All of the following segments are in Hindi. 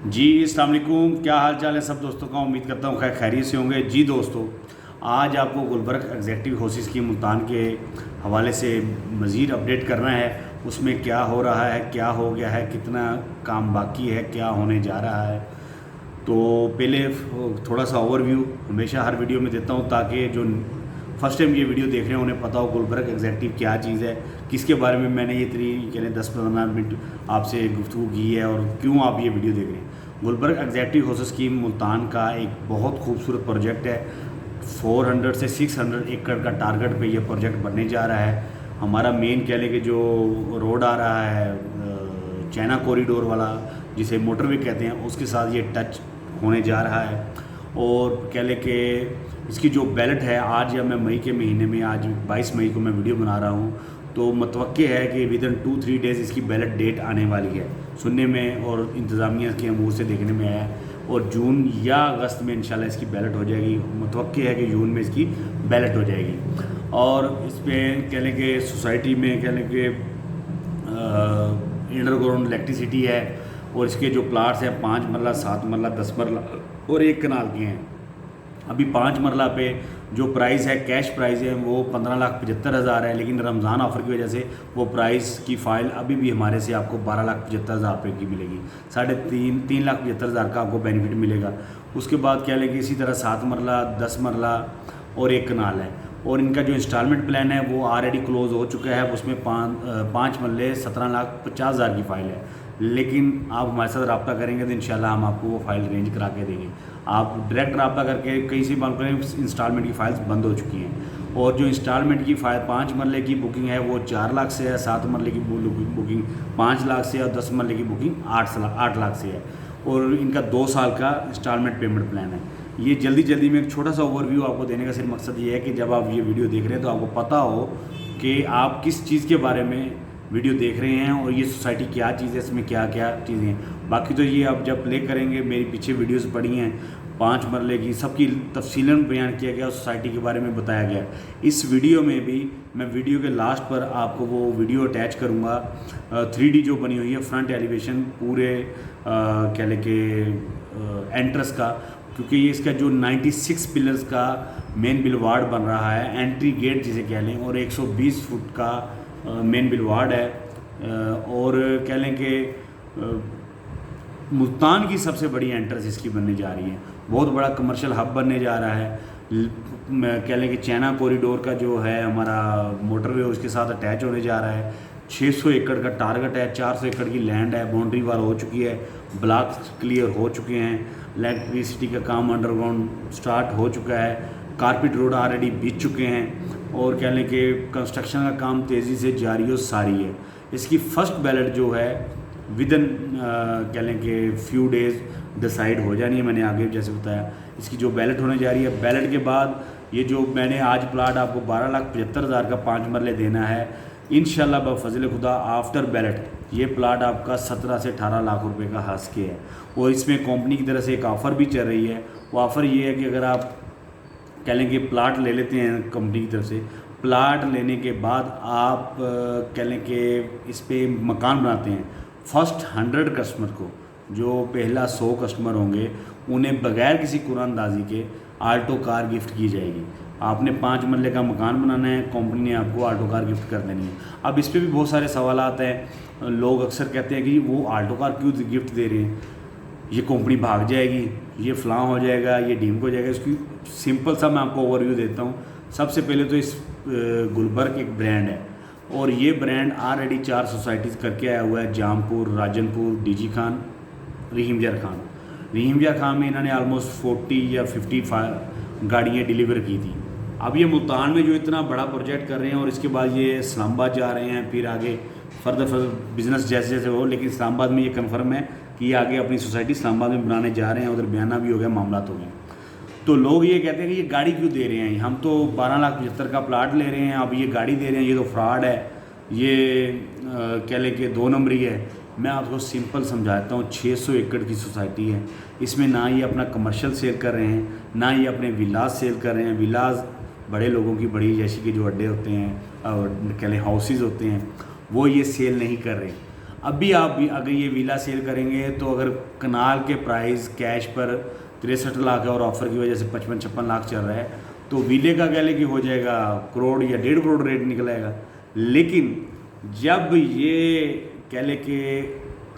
जी अस्सलाम वालेकुम। क्या हाल चाल है सब दोस्तों का। उम्मीद करता हूँ खैर खैरियत से होंगे। जी दोस्तों, आज आपको गुलबर्ग एग्जेक्टिव हाउसेस की मुल्तान के हवाले से मज़ीद अपडेट करना है। उसमें क्या हो रहा है, क्या हो गया है, कितना काम बाकी है, क्या होने जा रहा है। तो पहले थोड़ा सा ओवरव्यू हमेशा हर वीडियो में देता हूँ ताकि जो फर्स्ट टाइम ये वीडियो देख रहे हैं उन्हें पता हो गुलबर्ग एग्जेक्टिव क्या चीज़ है, किसके बारे में मैंने ये इतनी कहने 10-15 मिनट आपसे गुफ्तगू की है और क्यों आप ये वीडियो देख रहे हैं। Gulberg executive houses scheme Multan का एक बहुत खूबसूरत प्रोजेक्ट है। 400 से 600 एकड़ का टारगेट पे ये प्रोजेक्ट बनने जा रहा है। हमारा मेन कह लें कि जो रोड आ रहा है चाइना कॉरिडोर वाला, जिसे मोटरवे कहते हैं, उसके साथ ये टच होने जा रहा है। और कह लें कि इसकी जो बैलेट है, आज या मैं मई के महीने में, आज 22 मई को मैं वीडियो बना रहा हूँ, तो मतवक्के है कि विदिन 2-3 डेज़ इसकी बैलेट डेट आने वाली है सुनने में और इंतज़ामिया के अमूर से देखने में आया है। और जून या अगस्त में इंशाल्लाह इसकी बैलेट हो जाएगी। मतवक्के है कि जून में इसकी बैलेट हो जाएगी। और इस पर कह लें कि सोसाइटी में कह लें कि अंडरग्राउंड इलेक्ट्रिसिटी है। और इसके जो प्लाट्स हैं 5 मरला, 7 मरला, 10 मरला और 1 कनाल के हैं। अभी 5 मरला पे जो प्राइस है, कैश प्राइस है, वो 15,75,000 है, लेकिन रमज़ान ऑफ़र की वजह से वो प्राइस की फ़ाइल अभी भी हमारे से आपको 12,75,000 रुपये की मिलेगी। 3,75,000 का आपको बेनिफिट मिलेगा। उसके बाद क्या लेंगे, इसी तरह 7 मरला, 10 मरला और 1 कनाल है। और इनका जो इंस्टॉलमेंट प्लान है वो ऑलरेडी क्लोज़ हो चुका है। उसमें 5 मरले 17,50,000 की फ़ाइल है। लेकिन आप हमारे साथ रब्ता करेंगे तो इंशाल्लाह हम आपको वो फ़ाइल रेंज करा के देंगे। आप डायरेक्ट रब्ता करके कहीं से बात करें, इंस्टॉलमेंट की फ़ाइल्स बंद हो चुकी हैं। और जो इंस्टॉलमेंट की फ़ाइल 5 मरले की बुकिंग है वो 4 लाख से है, 7 मरले की बुकिंग 5 लाख से है और 10 मरले की बुकिंग 8 लाख से है। और इनका 2 साल का इंस्टॉलमेंट पेमेंट प्लान है। ये जल्दी में एक छोटा सा ओवरव्यू आपको देने का सिर्फ मकसद ये है कि जब आप ये वीडियो देख रहे हैं तो आपको पता हो कि आप किस चीज़ के बारे में वीडियो देख रहे हैं और ये सोसाइटी क्या चीज़ है, इसमें क्या क्या चीज़ें हैं। बाकी तो ये आप जब प्ले करेंगे, मेरी पीछे वीडियोस पड़ी हैं 5 मरले की, सबकी तफसीलन बयान किया गया, सोसाइटी के बारे में बताया गया। इस वीडियो में भी मैं वीडियो के लास्ट पर आपको वो वीडियो अटैच करूँगा 3D जो बनी हुई है, फ्रंट एलिवेशन पूरे कह लें कि एंट्रेंस का, क्योंकि ये इसका जो 96 पिलर्स का मेन बिलवार्ड बन रहा है, एंट्री गेट जिसे कह लें, और 120 फुट का मेन बिलवार्ड है। और कह लें कि मुल्तान की सबसे बड़ी एंट्रेंस इसकी बनने जा रही है। बहुत बड़ा कमर्शियल हब बनने जा रहा है। कह लें कि चाइना कॉरिडोर का जो है हमारा मोटरवे उसके साथ अटैच होने जा रहा है। 600 एकड़ का टारगेट है, 400 एकड़ की लैंड है, बाउंड्री वाल हो चुकी है, ब्लॉक्स क्लियर हो चुके हैं, इलेक्ट्रिसिटी का काम अंडरग्राउंड स्टार्ट हो चुका है, कारपेट रोड ऑलरेडी बिछ चुके हैं। और कह लें कि कंस्ट्रक्शन का काम तेज़ी से जारी और सारी है। इसकी फ़र्स्ट बैलेट जो है विदन कह लें कि फ्यू डेज़ डिसाइड हो जानी है। मैंने आगे जैसे बताया इसकी जो बैलेट होने जा रही है। बैलेट के बाद ये जो मैंने आज प्लाट आपको 12,75,000 का 5 मरले देना है, इंशाल्लाह बफज़ल खुदा आफ्टर बैलेट ये प्लाट आपका 17 से 18 लाख रुपए का हंस के है। और इसमें कंपनी की तरफ से एक ऑफ़र भी चल रही है। वो ऑफ़र ये है कि अगर आप कह लें कि प्लाट ले लेते हैं कंपनी की तरफ से, प्लाट लेने के बाद आप कह लें कि इस पर मकान बनाते हैं, फर्स्ट 100 कस्टमर को, जो पहला 100 कस्टमर होंगे, उन्हें बगैर किसी कुरानदाजी के आल्टो कार गिफ्ट की जाएगी। आपने 5 मरले का मकान बनाना है, कंपनी ने आपको आल्टो कार गिफ्ट कर देनी है। अब इस पर भी बहुत सारे सवाल आते हैं। लोग अक्सर कहते हैं कि वो आल्टो कार क्यों गिफ्ट दे रहे हैं, ये कंपनी भाग जाएगी, ये फ़लाँ हो जाएगा, ये डीम हो जाएगा। इसकी सिंपल सा मैं आपको ओवरव्यू देता हूँ। सबसे पहले तो इस गुलबर्ग एक ब्रांड है और ये ब्रांड ऑलरेडी 4 सोसाइटीज़ करके आया हुआ है, जामपुर, राजनपुर, डीजी खान, रहीमजर खान। रहीमजर खान में इन्होंने आलमोस्ट 40 या 55 गाड़ियाँ डिलीवर की थी। अब ये मुल्तान में जो इतना बड़ा प्रोजेक्ट कर रहे हैं और इसके बाद ये इस्लामाबाद जा रहे हैं, फिर आगे फर्दर बिज़नेस जैसे जैसे हो, लेकिन इस्लामाबाद में ये कन्फर्म है कि ये आगे अपनी सोसाइटी इस्लामाबाद में बनाने जा रहे हैं। उधर बयाना भी हो गया, मामला हो गया। तो लोग ये कहते हैं कि ये गाड़ी क्यों दे रहे हैं, हम तो 12,75,000 का प्लाट ले रहे हैं, अब ये गाड़ी दे रहे हैं, ये तो फ्रॉड है, ये कह लें कि 2 नंबरी है। मैं आपको सिंपल समझाता हूँ। 600 एकड़ की सोसाइटी है, इसमें ना ये अपना कमर्शियल सेल कर रहे हैं, ना ये अपने विलाज सेल कर रहे हैं। विलाज बड़े लोगों की बड़ी जैसे कि जो अड्डे होते हैं, कह लें हाउसेज होते हैं, वो ये सेल नहीं कर रहे। अभी आप भी अगर ये विला सेल करेंगे तो अगर कनाल के प्राइस कैश पर 63 लाख है और ऑफ़र की वजह से 55-56 लाख चल रहा है, तो विले का कह लें कि हो जाएगा करोड़ या 1.5 करोड़ रेट निकलेगा। लेकिन जब ये कह लें कि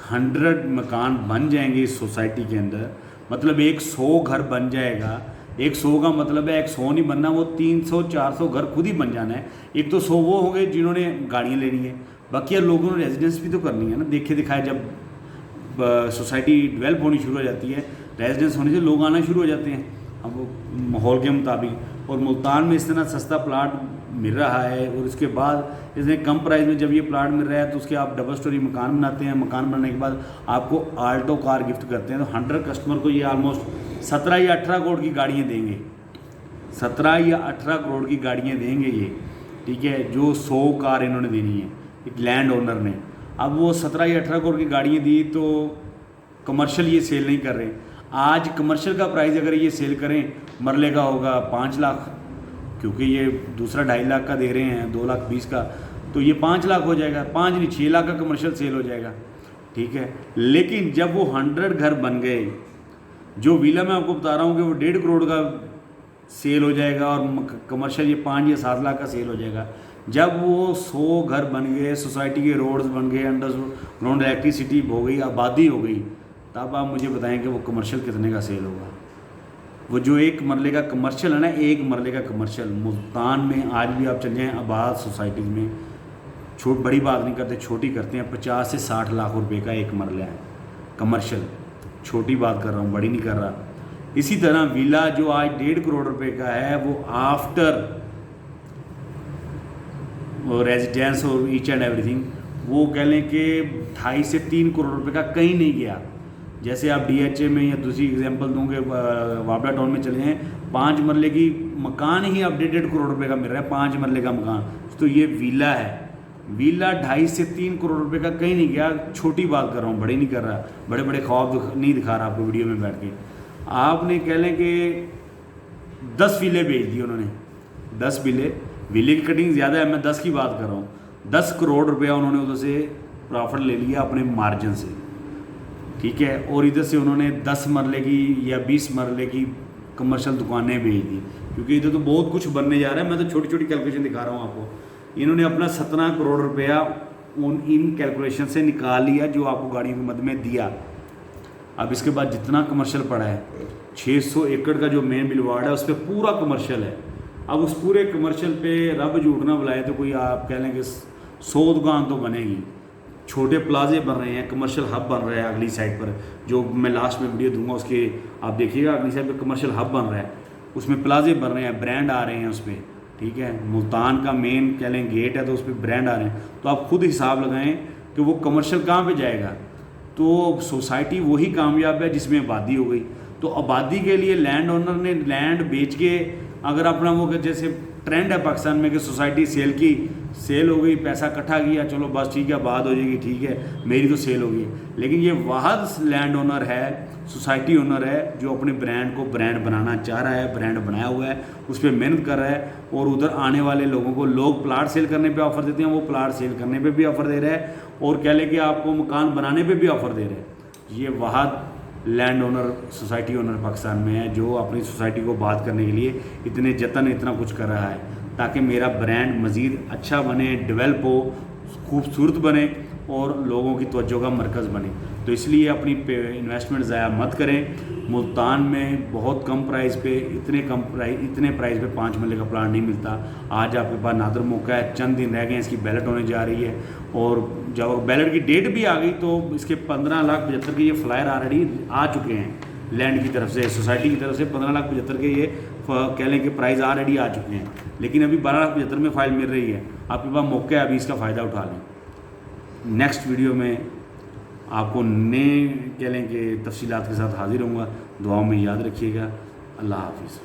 100 मकान बन जाएंगे इस सोसाइटी के अंदर, मतलब 100 घर बन जाएगा। 100 का मतलब है 100 नहीं बनना, वो 300-400 घर खुद ही बन जाना है। एक तो 100 वो होंगे जिन्होंने गाड़ियाँ लेनी है, बाकी यार लोगों ने रेजिडेंस भी तो करनी है ना। देखे दिखाए जब सोसाइटी डेवलप होनी शुरू हो जाती है, रेजिडेंस होने से लोग आना शुरू हो जाते हैं अब माहौल के मुताबिक। और मुल्तान में इस तरह सस्ता प्लाट मिल रहा है, और इसके बाद इसमें कम प्राइस में जब ये प्लाट मिल रहा है तो उसके आप डबल स्टोरी मकान बनाते हैं। मकान बनाने के बाद आपको आल्टो कार गिफ्ट करते हैं, तो 100 कस्टमर को ये ऑलमोस्ट 17 या 18 करोड़ की गाड़ियाँ देंगे। 17 या 18 करोड़ की गाड़ियाँ देंगे ये, ठीक है, जो 100 कार इन्होंने देनी है एक लैंड ओनर ने। अब वो 17 या 18 करोड़ की गाड़ियाँ दी तो कमर्शियल ये सेल नहीं कर रहे। आज कमर्शियल का प्राइस अगर ये सेल करें मरले का होगा 5 लाख, क्योंकि ये दूसरा 2.5 लाख का दे रहे हैं, 2,20,000 का, तो ये 5 लाख हो जाएगा। 5 नहीं 6 लाख का कमर्शियल सेल हो जाएगा, ठीक है। लेकिन जब वो 100 घर बन गए, जो विला मैं आपको बता रहा हूँ कि वो 1.5 करोड़ का सेल हो जाएगा और कमर्शियल ये 5 या 7 लाख का सेल हो जाएगा। जब वो 100 घर बन गए, सोसाइटी के रोड्स बन गए, अंडरग्राउंड इलेक्ट्रिसिटी हो गई, आबादी हो गई, तब आप मुझे बताएं कि वो कमर्शियल कितने का सेल होगा। वो जो एक मरले का कमर्शियल है ना, एक मरले का कमर्शियल मुल्तान में आज भी आप चल जाएँ आबाद सोसाइटीज़ में, बड़ी बात नहीं करते, छोटी करते हैं। 50 से 60 लाख रुपए का एक मरला है कमर्शियल, छोटी बात कर रहा हूँ, बड़ी नहीं कर रहा। इसी तरह विला जो आज 1.5 करोड़ रुपए का है, वो आफ्टर रेजिडेंस और ईच एंड एवरीथिंग, वो कह लें कि 2.5 से 3 करोड़ रुपए का कहीं नहीं गया। जैसे आप DHA में, या दूसरी एग्जांपल दूंगे वाबला टाउन में चले जाएँ, 5 मरले की मकान ही अब 1.5 करोड़ रुपए का मिल रहा है, 5 मरले का मकान। तो ये विला है, विला 2.5 से 3 करोड़ रुपए का कहीं नहीं गया। छोटी बात कर रहा हूँ, बड़ी नहीं कर रहा, बड़े बड़े ख्वाब नहीं दिखा रहा आपको वीडियो में बैठ के। आपने कह लें कि 10 विले बेच दिए उन्होंने, 10 विले, विले की कटिंग ज़्यादा है, मैं 10 की बात कर रहा हूँ। 10 करोड़ रुपया उन्होंने उधर से प्रॉफिट ले लिया अपने मार्जिन से, ठीक है। और इधर से उन्होंने 10 मरले की या 20 मरले की कमर्शियल दुकानें बेच दी, क्योंकि इधर तो बहुत कुछ बनने जा रहा है। मैं तो छोटी छोटी कैलकुलेशन दिखा रहा हूँ आपको। इन्होंने अपना 17 करोड़ रुपया इन कैलकुलेशन से निकाल लिया जो आपको गाड़ियों की मद में दिया। अब इसके बाद जितना कमर्शियल पड़ा है, 600 एकड़ का जो मेन बिलवाड़ है उस पर पूरा कमर्शियल है। अब उस पूरे कमर्शियल पे रब झूठना बुलाए तो कोई आप कह लें कि 100 दुकान तो बनेगी। छोटे प्लाजे बन रहे हैं, कमर्शियल हब बन रहा है अगली साइड पर, जो मैं लास्ट में वीडियो दूंगा उसके आप देखिएगा। अगली साइड पर कमर्शियल हब बन रहा है, उसमें प्लाजे बन रहे हैं, ब्रांड आ रहे हैं उस पर, ठीक है। मुल्तान का मेन कह लें गेट है तो उस पर ब्रांड आ रहे हैं। तो आप खुद हिसाब लगाएं कि वो कमर्शियल कहाँ पे जाएगा। तो सोसाइटी वही कामयाब है जिसमें आबादी हो गई। तो आबादी के लिए लैंड ओनर ने लैंड बेच के, अगर अपना वो जैसे ट्रेंड है पाकिस्तान में कि सोसाइटी सेल हो गई, पैसा इकट्ठा किया, चलो बस ठीक है, आबाद हो जाएगी, ठीक है, मेरी तो सेल होगी। लेकिन ये वाहद लैंड ओनर है, सोसाइटी ओनर है, जो अपने ब्रांड को ब्रांड बनाना चाह रहा है, ब्रांड बनाया हुआ है, उस पर मेहनत कर रहा है। और उधर आने वाले लोगों को लोग प्लाट सेल करने पे ऑफ़र देते हैं, वो प्लाट सेल करने पे भी ऑफ़र दे रहा है, और कह लें कि आपको मकान बनाने पे भी ऑफ़र दे रहे हैं। ये वाहद land owner, society owner Pakistan में है, जो अपनी सोसाइटी को बात करने के लिए इतने जतन, इतना कुछ कर रहा है ताकि मेरा ब्रांड मज़ीद अच्छा बने, डेवलप हो, खूबसूरत बने और लोगों की तवज्जो का मरकज़ बने। तो इसलिए अपनी इन्वेस्टमेंट ज़ाया मत करें। मुल्तान में बहुत कम प्राइस पे, इतने प्राइस पे 5 मरले का प्लाट नहीं मिलता। आज आपके पास नादर मौका है, चंद दिन रह गए, इसकी बैलेट होने जा रही है, और जब बैलेट की डेट भी आ गई तो इसके 15,75,000 के ये फ्लायर ऑलरेडी आ चुके हैं लैंड की तरफ से, सोसाइटी की तरफ से 15,75,000 के ये कह लें कि प्राइस ऑलरेडी आ चुके हैं। लेकिन अभी 12,75,000 में फ़ाइल मिल रही है, आपके पास मौका है, अभी इसका फ़ायदा उठा लें। नेक्स्ट वीडियो में आपको नए कह लें कि तफसीलात के साथ हाजिर होऊंगा। दुआओं में याद रखिएगा। अल्लाह हाफिज़।